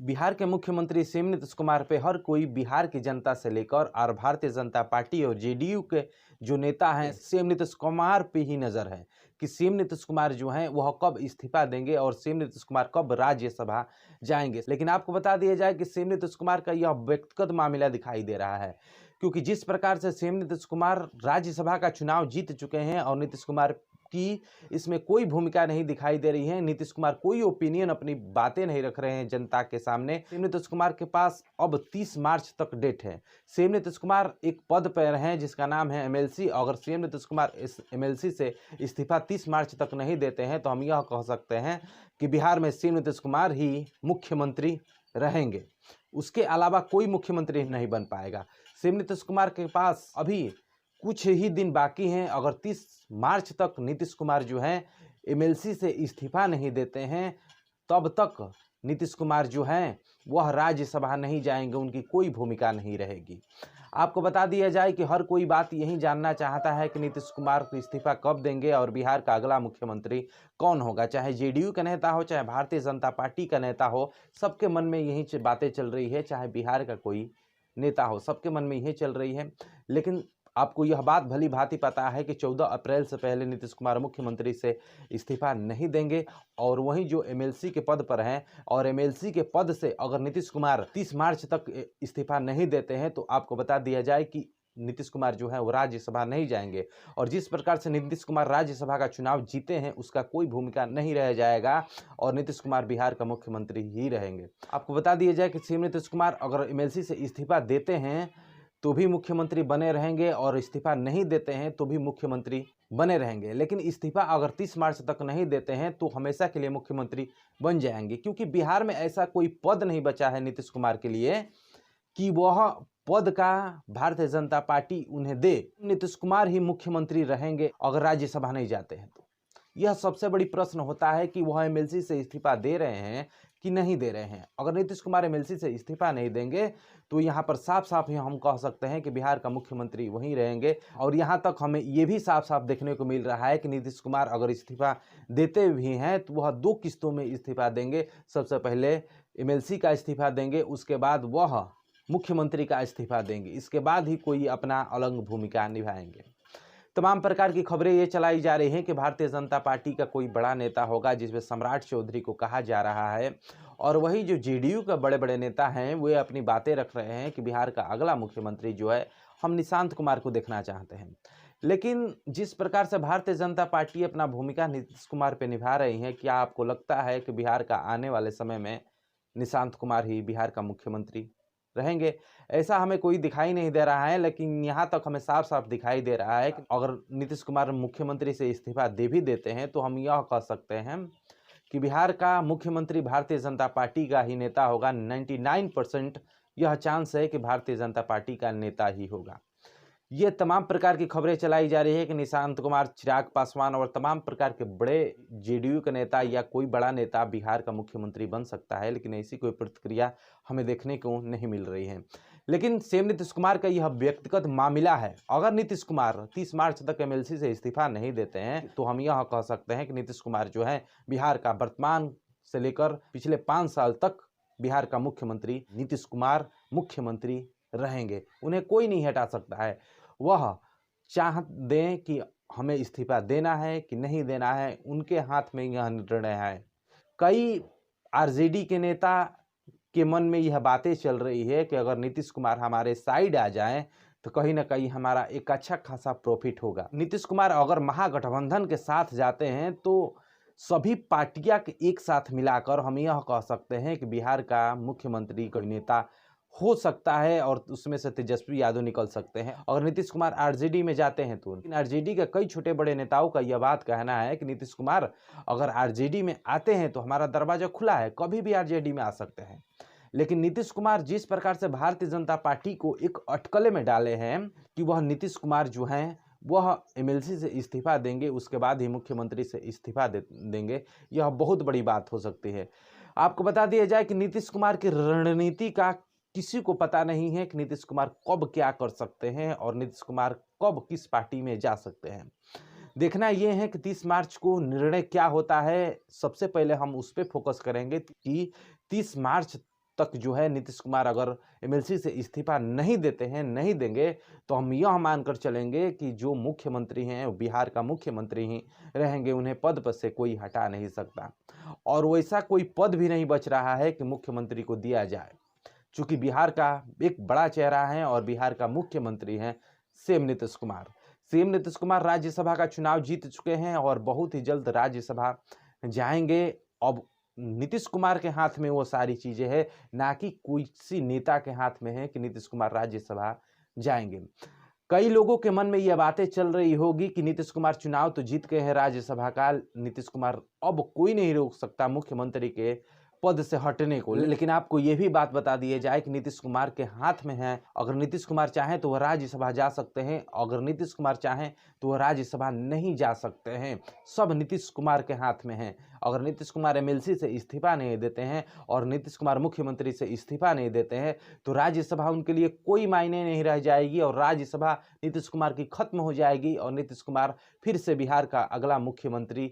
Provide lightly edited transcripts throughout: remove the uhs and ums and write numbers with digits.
बिहार के मुख्यमंत्री सीएम नीतीश कुमार पे हर कोई बिहार की जनता से लेकर और भारतीय जनता पार्टी और जेडीयू के जो नेता हैं सीएम नीतीश कुमार पे ही नजर है कि सीएम नीतीश कुमार जो हैं वह कब इस्तीफा देंगे और सीएम नीतीश कुमार कब राज्यसभा जाएंगे। लेकिन आपको बता दिया जाए कि सीएम नीतीश कुमार का यह व्यक्तिगत मामला दिखाई दे रहा है, क्योंकि जिस प्रकार से सीएम नीतीश कुमार राज्यसभा का चुनाव जीत चुके हैं और नीतीश कुमार की इसमें कोई भूमिका नहीं दिखाई दे रही है। नीतीश कुमार कोई ओपिनियन, अपनी बातें नहीं रख रहे हैं जनता के सामने। सीएम नीतीश कुमार के पास अब 30 मार्च तक डेट है। सीएम नीतीश कुमार एक पद पर हैं जिसका नाम है एमएलसी। अगर सीएम नीतीश कुमार इस एमएलसी से इस्तीफा 30 मार्च तक नहीं देते हैं तो हम यह कह सकते हैं कि बिहार में सीएम नीतीश कुमार ही मुख्यमंत्री रहेंगे। उसके अलावा कोई मुख्यमंत्री नहीं बन पाएगा। सीएम नीतीश कुमार के पास अभी कुछ ही दिन बाकी हैं। अगर 30 मार्च तक नीतीश कुमार जो हैं एमएलसी से इस्तीफा नहीं देते हैं तब तक नीतीश कुमार जो हैं वह राज्यसभा नहीं जाएंगे, उनकी कोई भूमिका नहीं रहेगी। आपको बता दिया जाए कि हर कोई बात यही जानना चाहता है कि नीतीश कुमार को इस्तीफा कब देंगे और बिहार का अगला मुख्यमंत्री कौन होगा। चाहे जेडीयू का नेता हो, चाहे भारतीय जनता पार्टी का नेता हो, सबके मन में यही बातें चल रही है। चाहे बिहार का कोई नेता हो, सबके मन में यही चल रही है। लेकिन आपको यह बात भली भांति पता है कि 14 अप्रैल से पहले नीतीश कुमार मुख्यमंत्री से इस्तीफा नहीं देंगे। और वहीं जो एमएलसी के पद पर हैं और एमएलसी के पद से अगर नीतीश कुमार 30 मार्च तक इस्तीफा नहीं देते हैं तो आपको बता दिया जाए कि नीतीश कुमार जो है वो राज्यसभा नहीं जाएंगे। और जिस प्रकार से नीतीश कुमार राज्यसभा का चुनाव जीते हैं उसका कोई भूमिका नहीं रह जाएगा और नीतीश कुमार बिहार का मुख्यमंत्री ही रहेंगे। आपको बता दिया जाए कि सीएम नीतीश कुमार अगर एमएलसी से इस्तीफा देते हैं तो भी मुख्यमंत्री बने रहेंगे और इस्तीफा नहीं देते हैं तो भी मुख्यमंत्री बने रहेंगे। लेकिन इस्तीफा अगर 30 मार्च तक नहीं देते हैं तो हमेशा के लिए मुख्यमंत्री बन जाएंगे, क्योंकि बिहार में ऐसा कोई पद नहीं बचा है नीतीश कुमार के लिए कि वह पद का भारतीय जनता पार्टी उन्हें दे। नीतीश कुमार ही मुख्यमंत्री रहेंगे अगर राज्यसभा नहीं जाते हैं तो। यह सबसे बड़ी प्रश्न होता है कि वह एमएलसी से इस्तीफा दे रहे हैं कि नहीं दे रहे हैं। अगर नीतीश कुमार एमएलसी से इस्तीफा नहीं देंगे तो यहाँ पर साफ साफ ही हम कह सकते हैं कि बिहार का मुख्यमंत्री वहीं रहेंगे। और यहाँ तक हमें ये भी साफ साफ देखने को मिल रहा है कि नीतीश कुमार अगर इस्तीफा देते भी हैं तो वह 2 किस्तों में इस्तीफा देंगे। सबसे पहले एमएलसी का इस्तीफा देंगे, उसके बाद वह मुख्यमंत्री का इस्तीफा देंगे, इसके बाद ही कोई अपना अलग भूमिका निभाएंगे। तमाम प्रकार की खबरें ये चलाई जा रही हैं कि भारतीय जनता पार्टी का कोई बड़ा नेता होगा जिसमें सम्राट चौधरी को कहा जा रहा है। और वही जो जेडीयू का बड़े बड़े नेता हैं वे अपनी बातें रख रहे हैं कि बिहार का अगला मुख्यमंत्री जो है हम निशांत कुमार को देखना चाहते हैं। लेकिन जिस प्रकार से भारतीय जनता पार्टी अपना भूमिका नीतीश कुमार पे निभा रही है, क्या आपको लगता है कि बिहार का आने वाले समय में निशांत कुमार ही बिहार का मुख्यमंत्री रहेंगे? ऐसा हमें कोई दिखाई नहीं दे रहा है, लेकिन यहाँ तक हमें साफ साफ दिखाई दे रहा है कि अगर नीतीश कुमार मुख्यमंत्री से इस्तीफा दे भी देते हैं तो हम यह कह सकते हैं कि बिहार का मुख्यमंत्री भारतीय जनता पार्टी का ही नेता होगा। 99% यह चांस है कि भारतीय जनता पार्टी का नेता ही होगा। ये तमाम प्रकार की खबरें चलाई जा रही है कि निशांत कुमार, चिराग पासवान और तमाम प्रकार के बड़े जेडीयू के नेता या कोई बड़ा नेता बिहार का मुख्यमंत्री बन सकता है, लेकिन ऐसी कोई प्रतिक्रिया हमें देखने को नहीं मिल रही है। लेकिन सीएम नीतीश कुमार का यह व्यक्तिगत मामला है। अगर नीतीश कुमार 30 मार्च तक एमएलसी से इस्तीफा नहीं देते हैं तो हम यह कह सकते हैं कि नीतीश कुमार जो है बिहार का वर्तमान से लेकर पिछले 5 साल तक बिहार का मुख्यमंत्री नीतीश कुमार मुख्यमंत्री रहेंगे। उन्हें कोई नहीं हटा सकता है। वह चाह दें कि हमें इस्तीफा देना है कि नहीं देना है, उनके हाथ में यह निर्णय है। कई आरजेडी के नेता के मन में यह बातें चल रही है कि अगर नीतीश कुमार हमारे साइड आ जाएं तो कहीं ना कहीं हमारा एक अच्छा खासा प्रॉफिट होगा। नीतीश कुमार अगर महागठबंधन के साथ जाते हैं तो सभी पार्टियां एक साथ मिलाकर हम यह कह सकते हैं कि बिहार का मुख्यमंत्री कोई नेता हो सकता है और उसमें से तेजस्वी यादव निकल सकते हैं। अगर नीतीश कुमार आरजेडी में जाते हैं तो आरजेडी के कई छोटे बड़े नेताओं का यह बात कहना है कि नीतीश कुमार अगर आरजेडी में आते हैं तो हमारा दरवाजा खुला है, कभी भी आरजेडी में आ सकते हैं। लेकिन नीतीश कुमार जिस प्रकार से भारतीय जनता पार्टी को एक अटकले में डाले हैं कि वह नीतीश कुमार जो हैं वह एमएलसी से इस्तीफा देंगे, उसके बाद ही मुख्यमंत्री से इस्तीफा देंगे, यह बहुत बड़ी बात हो सकती है। आपको बता दिया जाए कि नीतीश कुमार की रणनीति का किसी को पता नहीं है कि नीतीश कुमार कब क्या कर सकते हैं और नीतीश कुमार कब किस पार्टी में जा सकते हैं। देखना यह है कि 30 मार्च को निर्णय क्या होता है। सबसे पहले हम उस पर फोकस करेंगे कि 30 मार्च तक जो है नीतीश कुमार अगर एमएलसी से इस्तीफा नहीं देते हैं, नहीं देंगे, तो हम यह मानकर चलेंगे कि जो मुख्यमंत्री हैं वो बिहार का मुख्यमंत्री ही रहेंगे, उन्हें पद पर से कोई हटा नहीं सकता। और वैसा कोई पद भी नहीं बच रहा है कि मुख्यमंत्री को दिया जाए, चूंकि बिहार का एक बड़ा चेहरा है और बिहार का मुख्यमंत्री हैं सीएम नीतीश कुमार। सीएम नीतीश कुमार राज्यसभा का चुनाव जीत चुके हैं और बहुत ही जल्द राज्यसभा जाएंगे। अब नीतीश कुमार के हाथ में वो सारी चीजें हैं, ना कि किसी नेता के हाथ में है कि नीतीश कुमार राज्यसभा जाएंगे। कई लोगों के मन में यह बातें चल रही होगी कि नीतीश कुमार चुनाव तो जीत गए हैं राज्यसभा का, नीतीश कुमार अब कोई नहीं रोक सकता मुख्यमंत्री के पद से हटने को। लेकिन आपको यह भी बात बता दी जाए कि नीतीश कुमार के हाथ में है, अगर नीतीश कुमार चाहें तो वह राज्यसभा जा सकते हैं, अगर नीतीश कुमार चाहें तो वह राज्यसभा नहीं जा सकते हैं। सब नीतीश कुमार के हाथ में है। अगर नीतीश कुमार एमएलसी से इस्तीफा नहीं देते हैं और नीतीश कुमार मुख्यमंत्री से इस्तीफा नहीं देते हैं तो राज्यसभा उनके लिए कोई मायने नहीं रह जाएगी और राज्यसभा नीतीश कुमार की खत्म हो जाएगी और नीतीश कुमार फिर से बिहार का अगला मुख्यमंत्री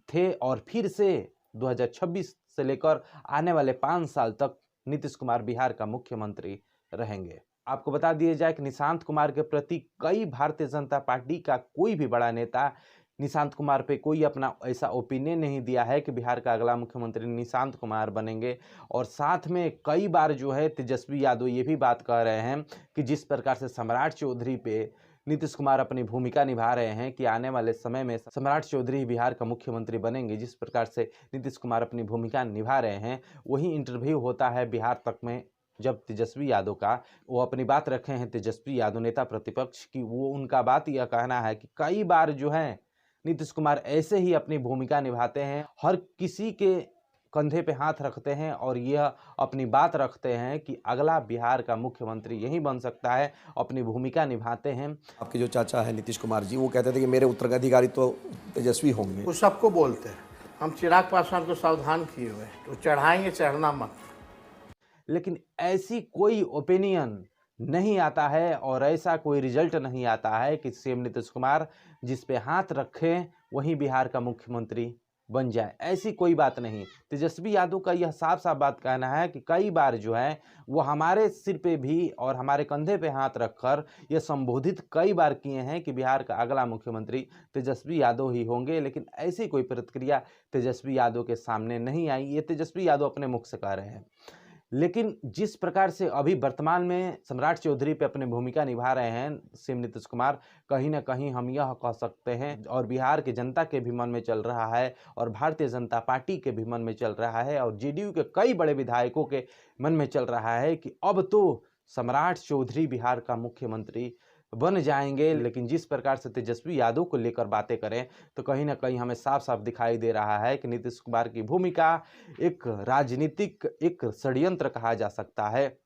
थे और फिर से 2026 से लेकर आने वाले 5 साल तक नीतीश कुमार बिहार का मुख्यमंत्री रहेंगे। आपको बता दिया जाए कि निशांत कुमार के प्रति कई भारतीय जनता पार्टी का कोई भी बड़ा नेता निशांत कुमार पे कोई अपना ऐसा ओपिनियन नहीं दिया है कि बिहार का अगला मुख्यमंत्री निशांत कुमार बनेंगे। और साथ में कई बार जो है तेजस्वी यादव ये भी बात कह रहे हैं कि जिस प्रकार से सम्राट चौधरी पे नीतीश कुमार अपनी भूमिका निभा रहे हैं कि आने वाले समय में सम्राट चौधरी बिहार का मुख्यमंत्री बनेंगे, जिस प्रकार से नीतीश कुमार अपनी भूमिका निभा रहे हैं वही इंटरव्यू होता है बिहार तक में जब तेजस्वी यादव का वो अपनी बात रखे हैं। तेजस्वी यादव नेता प्रतिपक्ष की वो उनका बात यह कहना है कि कई बार जो है नीतीश कुमार ऐसे ही अपनी भूमिका निभाते हैं, हर किसी के कंधे पे हाथ रखते हैं और यह अपनी बात रखते हैं कि अगला बिहार का मुख्यमंत्री यही बन सकता है, अपनी भूमिका निभाते हैं। आपके जो चाचा है नीतीश कुमार जी, वो कहते थे कि मेरे उत्तराधिकारी तो तेजस्वी होंगे। वो सबको बोलते हैं, हम चिराग पासवान को सावधान किए हुए हैं, तो चढ़ाएंगे, चढ़ना मत। लेकिन ऐसी कोई ओपिनियन नहीं आता है और ऐसा कोई रिजल्ट नहीं आता है कि सीएम नीतीश कुमार जिस पे हाथ रखें वही बिहार का मुख्यमंत्री बन जाए, ऐसी कोई बात नहीं। तेजस्वी यादव का यह साफ साफ बात कहना है कि कई बार जो है वो हमारे सिर पे भी और हमारे कंधे पे हाथ रखकर यह संबोधित कई बार किए हैं कि बिहार का अगला मुख्यमंत्री तेजस्वी यादव ही होंगे, लेकिन ऐसी कोई प्रतिक्रिया तेजस्वी यादव के सामने नहीं आई। ये तेजस्वी यादव अपने मुख से कह रहे हैं। लेकिन जिस प्रकार से अभी वर्तमान में सम्राट चौधरी पे अपनी भूमिका निभा रहे हैं सीएम नीतीश कुमार, कहीं ना कहीं हम यह कह सकते हैं और बिहार के जनता के भी मन में चल रहा है और भारतीय जनता पार्टी के भी मन में चल रहा है और जेडीयू के कई बड़े विधायकों के मन में चल रहा है कि अब तो सम्राट चौधरी बिहार का मुख्यमंत्री बन जाएंगे। लेकिन जिस प्रकार से तेजस्वी यादव को लेकर बातें करें तो कहीं ना कहीं हमें साफ साफ दिखाई दे रहा है कि नीतीश कुमार की भूमिका एक राजनीतिक एक षड्यंत्र कहा जा सकता है।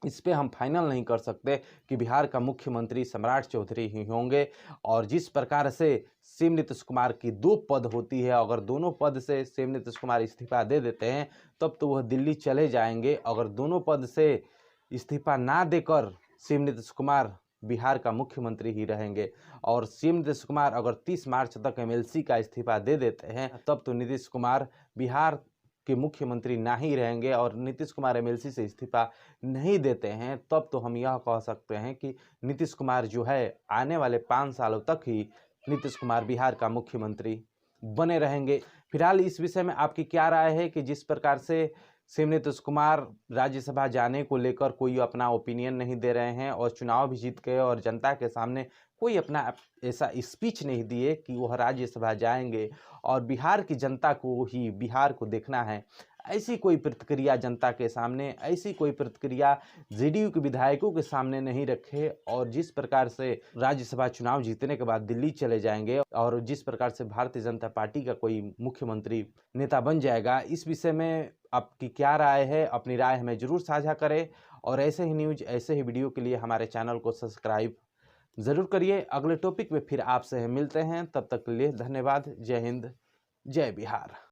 इस पे हम फाइनल नहीं कर सकते कि बिहार का मुख्यमंत्री सम्राट चौधरी ही होंगे। और जिस प्रकार से सीएम नीतीश कुमार की 2 पद होती है, अगर दोनों पद से सीएम नीतीश कुमार इस्तीफा दे देते हैं तब तो वह दिल्ली चले जाएंगे। अगर दोनों पद से इस्तीफा ना देकर सीएम नीतीश कुमार बिहार का मुख्यमंत्री ही रहेंगे और सीएम नीतीश कुमार अगर 30 मार्च तक एमएलसी का इस्तीफा दे देते हैं तब तो नीतीश कुमार बिहार के मुख्यमंत्री ना ही रहेंगे। और नीतीश कुमार एमएलसी से इस्तीफा नहीं देते हैं तब तो हम यह कह सकते हैं कि नीतीश कुमार जो है आने वाले 5 सालों तक ही नीतीश कुमार बिहार का मुख्यमंत्री बने रहेंगे। फिलहाल इस विषय में आपकी क्या राय है कि जिस प्रकार से सीएम नीतीश कुमार राज्यसभा जाने को लेकर कोई अपना ओपिनियन नहीं दे रहे हैं और चुनाव भी जीत गए और जनता के सामने कोई अपना ऐसा स्पीच नहीं दिए कि वह राज्यसभा जाएंगे और बिहार की जनता को ही बिहार को देखना है, ऐसी कोई प्रतिक्रिया जनता के सामने, ऐसी कोई प्रतिक्रिया जेडीयू के विधायकों के सामने नहीं रखे और जिस प्रकार से राज्यसभा चुनाव जीतने के बाद दिल्ली चले जाएंगे और जिस प्रकार से भारतीय जनता पार्टी का कोई मुख्यमंत्री नेता बन जाएगा, इस विषय में आपकी क्या राय है? अपनी राय हमें जरूर साझा करें और ऐसे ही न्यूज, ऐसे ही वीडियो के लिए हमारे चैनल को सब्सक्राइब जरूर करिए। अगले टॉपिक में फिर आपसे मिलते हैं, तब तक के लिए धन्यवाद। जय हिंद, जय बिहार।